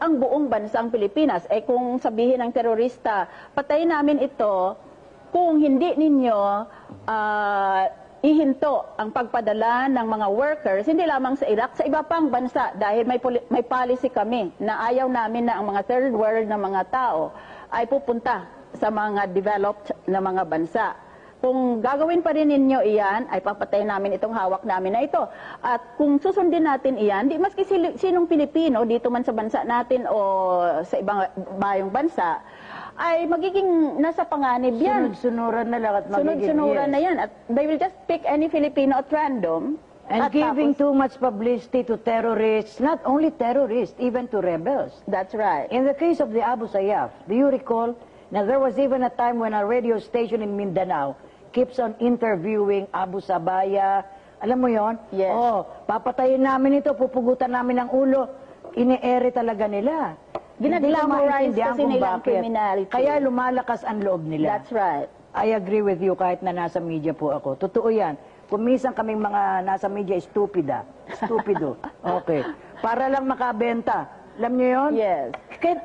ang buong bansang Pilipinas. Eh kung sabihin ng terorista, patayin namin ito, kung hindi ninyo ihinto ang pagpadala ng mga workers, hindi lamang sa Iraq, sa iba pang bansa, dahil may policy kami na ayaw namin na ang mga third world na mga tao ay pupunta sa mga developed na mga bansa. Kung gagawin pa rin ninyo iyan, ay papatayin namin itong hawak namin na ito. At kung susundin natin iyan, di maski sinong Pilipino, dito man sa bansa natin o sa ibang bayong bansa, ay magiging nasa panganib yan. Sunod-sunuran na lang at magiging, Sunod-sunuran na yan. At they will just pick any Filipino at random. And giving too much publicity to terrorists, not only terrorists, even to rebels. That's right. In the case of the Abu Sayyaf, do you recall? Now, there was even a time when a radio station in Mindanao keeps on interviewing Abu Sabaya. Alam mo yon? Yes. Oh, papatayin namin ito, pupugutan namin ang ulo. Ine-ere talaga nila. Ginaglamorize kasi nila ang criminality. Kaya lumalakas ang loob nila. That's right. I agree with you kahit na nasa media po ako. Totoo yan. Kung minsan kaming mga nasa media, stupida. Stupido. Okay. Para lang makabenta. Alam niyo yun? Yes.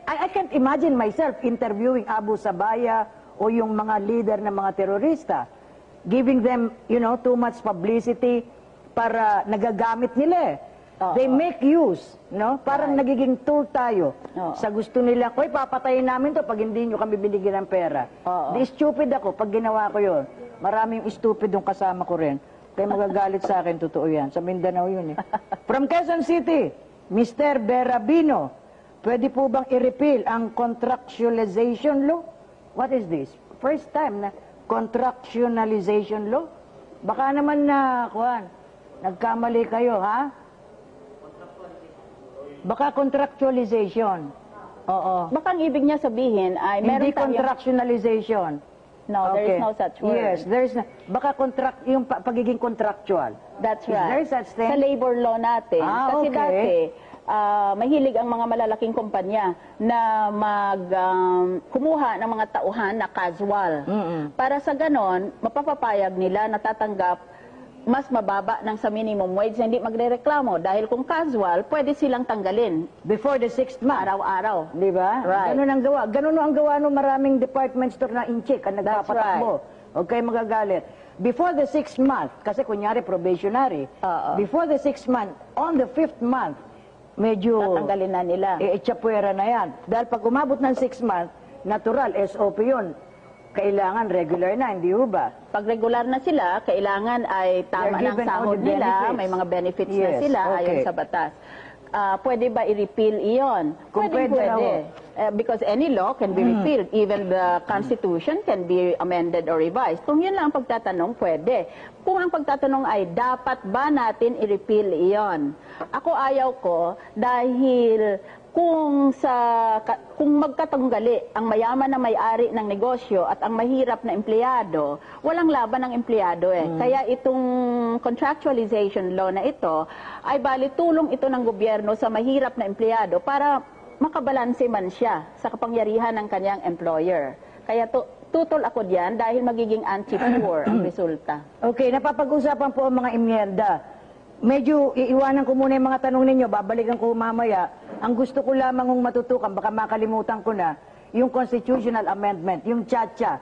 I can't imagine myself interviewing Abu Sabaya o yung mga leader ng mga terorista, giving them, you know, too much publicity para nagagamit nila eh. They make use, no? Parang nagiging tool tayo sa gusto nila. Koy, papatayin namin to pag hindi nyo kami binigyan ng pera. Di stupid ako pag ginawa ko yun. Maraming stupid yung kasama ko rin. Kaya magagalit sa akin, totoo yan. Sa Mindanao yun eh. From Quezon City, Mr. Berabino, pwede po bang i-repeal ang contractualization law? What is this? First time na contractualization law? Baka naman na, Juan, nagkamali kayo, ha? Baka contractualization. Oo. Baka ang ibig niya sabihin ay meron Hindi contractualization. No, there is no such word. Yes, there is baka yung pagiging contractual. That's Is right. there such thing? Sa labor law natin. Kasi okay. dati, mahilig ang mga malalaking kumpanya na kumuha ng mga tauhan na casual. Para sa ganon, mapapapayag nila na tatanggap mas mababa ng sa minimum wage na hindi magrereklamo. Dahil kung casual, pwede silang tanggalin. Before the 6th month. Araw-araw. Di ba? Right. Ganun ang gawa. Ganun ang gawa ng maraming department store na in-check ang nagpapatakbo. Okay, magagalit. Before the 6th month, kasi kunyari probationary, before the 6th month, on the 5th month, medyo tatanggalin na nila. Itsapwera na yan. Dahil pag umabot ng 6 month, natural, SOP yun. Kailangan regular na, hindi ba? Pag regular na sila, kailangan ay tama ng sahod nila, may mga benefits na sila ayon sa batas. Pwede ba i-repeal iyon? Pwede. Because any law can be repealed. Even the Constitution can be amended or revised. Kung yun lang ang pagtatanong, pwede. Kung ang pagtatanong ay dapat ba natin i-repeal iyon? Ako ayaw ko dahil kung magkatunggali ang mayaman na may-ari ng negosyo at ang mahirap na empleyado, walang laban ng empleyado eh. Kaya itong contractualization law na ito ay bali tulong ito ng gobyerno sa mahirap na empleyado para makabalanse man siya sa kapangyarihan ng kanyang employer. Kaya tutol ako diyan dahil magiging anti-poor ang resulta. Okay, napapag-usapan po ang mga imyenda. Medyo iiwanan ko muna yung mga tanong ninyo, babalikan ko mamaya. Ang gusto ko lamang matutukan, baka makalimutan ko na, yung constitutional amendment, yung chacha.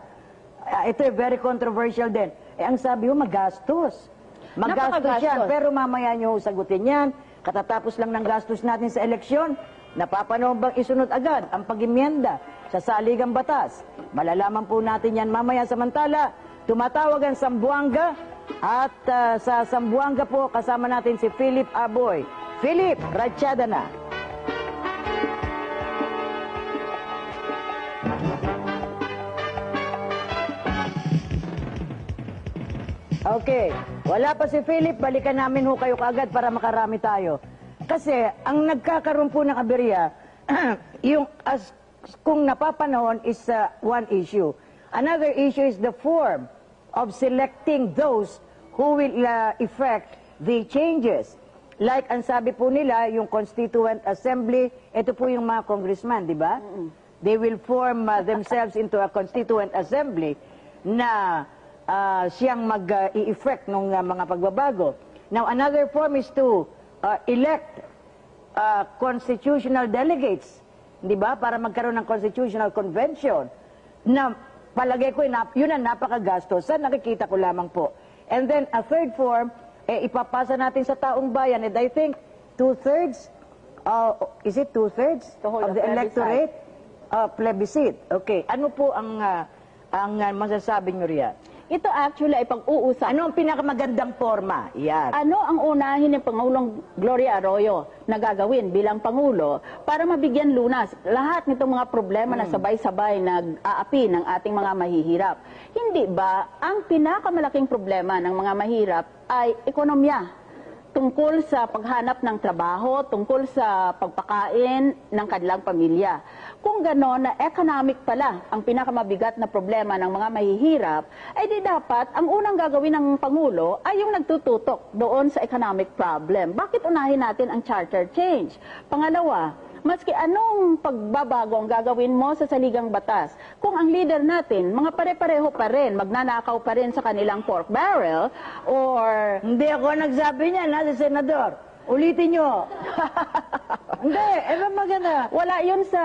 Ito very controversial din. Ang sabi mo, magastos. Magastos yan, pero mamaya nyo sagutin yan. Katatapos lang ng gastos natin sa eleksyon, napapanahon bang isunod agad ang pag-imyenda sa saligang batas? Malalaman po natin yan mamaya. Samantala, tumatawag ang Zamboanga. At sa Zamboanga po, kasama natin si Philip Aboy. Philip, ratsyada na. Okay, wala pa si Philip, balikan namin ho kayo kaagad para makarami tayo. Kasi ang nagkakaroon po ng aberya, kung napapanahon is one issue. Another issue is the form of selecting those who will effect the changes. Like ang sabi po nila, yung Constituent Assembly, ito po yung mga congressman, di ba? They will form themselves into a Constituent Assembly na siyang mag-i-effect ng mga pagbabago. Now, another form is to elect constitutional delegates di ba? Para magkaroon ng constitutional convention na palagay ko, yun ang napakagastos. Sa nakikita ko lamang po. And then, a third form, ipapasa natin sa taong bayan. And I think, two-thirds, is it two-thirds To hold of a the plebiscite. electorate? Plebiscite. Okay. Ano po ang masasabi nyo riyan? Ito actually ay pag-uusap. Ano ang pinakamagandang forma? Yan. Ano ang unahin ni Pangulong Gloria Arroyo na gagawin bilang Pangulo para mabigyan lunas lahat nitong mga problema na sabay-sabay nag-aapi ng ating mga mahihirap? Hindi ba ang pinakamalaking problema ng mga mahirap ay ekonomiya? Tungkol sa paghanap ng trabaho, tungkol sa pagpakain ng kanilang pamilya. Kung gano'n na economic pala ang pinakamabigat na problema ng mga mahihirap, ay di dapat ang unang gagawin ng Pangulo ay yung nagtututok doon sa economic problem. Bakit unahin natin ang charter change? Pangalawa, maski anong pagbabago ang gagawin mo sa saligang batas, kung ang leader natin, mga pare-pareho pa rin, magnanakaw pa rin sa kanilang pork barrel, or... Hindi ako nagsabi niya, na si Senador. Ulitin nyo. Hindi, maganda. Wala yun sa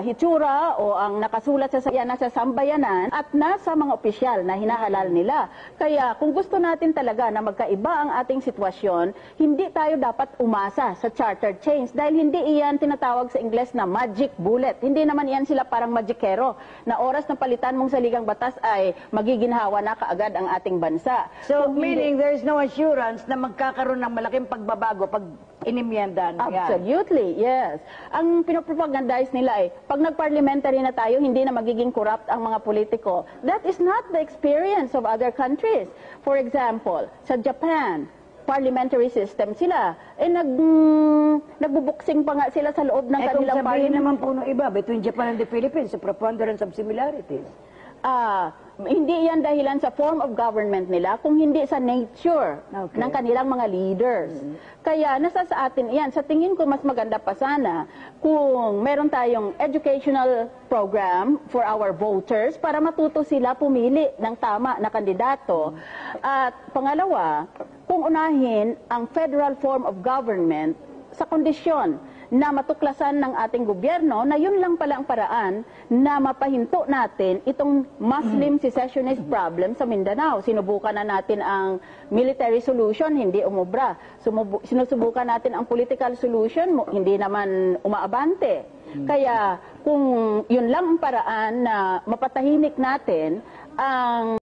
hitsura o ang nakasulat sa nasa sambayanan at nasa mga opisyal na hinahalal nila. Kaya kung gusto natin talaga na magkaiba ang ating sitwasyon, hindi tayo dapat umasa sa charter change dahil hindi iyan tinatawag sa Ingles na magic bullet. Hindi naman iyan sila parang magikero na oras na palitan mong saligang batas ay magiginhawa na kaagad ang ating bansa. So, meaning there is no assurance na magkakaroon ng malaking pagbabago pag inimyendahan yan. Absolutely, yes. Ang pinopropagandize nila ay, pag nag-parliamentary na tayo, hindi na magiging corrupt ang mga politiko. That is not the experience of other countries. For example, sa Japan, parliamentary system sila. Nagbubuksing pa nga sila sa loob ng kanilang kung sabihin parliament. naman po ng iba, between Japan and the Philippines, the preponderance of similarities. Hindi yan dahilan sa form of government nila, kung hindi sa nature Okay. ng kanilang mga leaders. Kaya nasa sa atin yan. Sa tingin ko, mas maganda pa sana kung meron tayong educational program for our voters para matuto sila pumili ng tama na kandidato. At pangalawa, kung unahin ang federal form of government sa kondisyon na matuklasan ng ating gobyerno na yun lang pala ang paraan na mapahinto natin itong Muslim secessionist problem sa Mindanao. Sinubukan na natin ang military solution, hindi umubra. Sinusubukan natin ang political solution, hindi naman umaabante. Kaya kung yun lang ang paraan na mapatahimik natin ang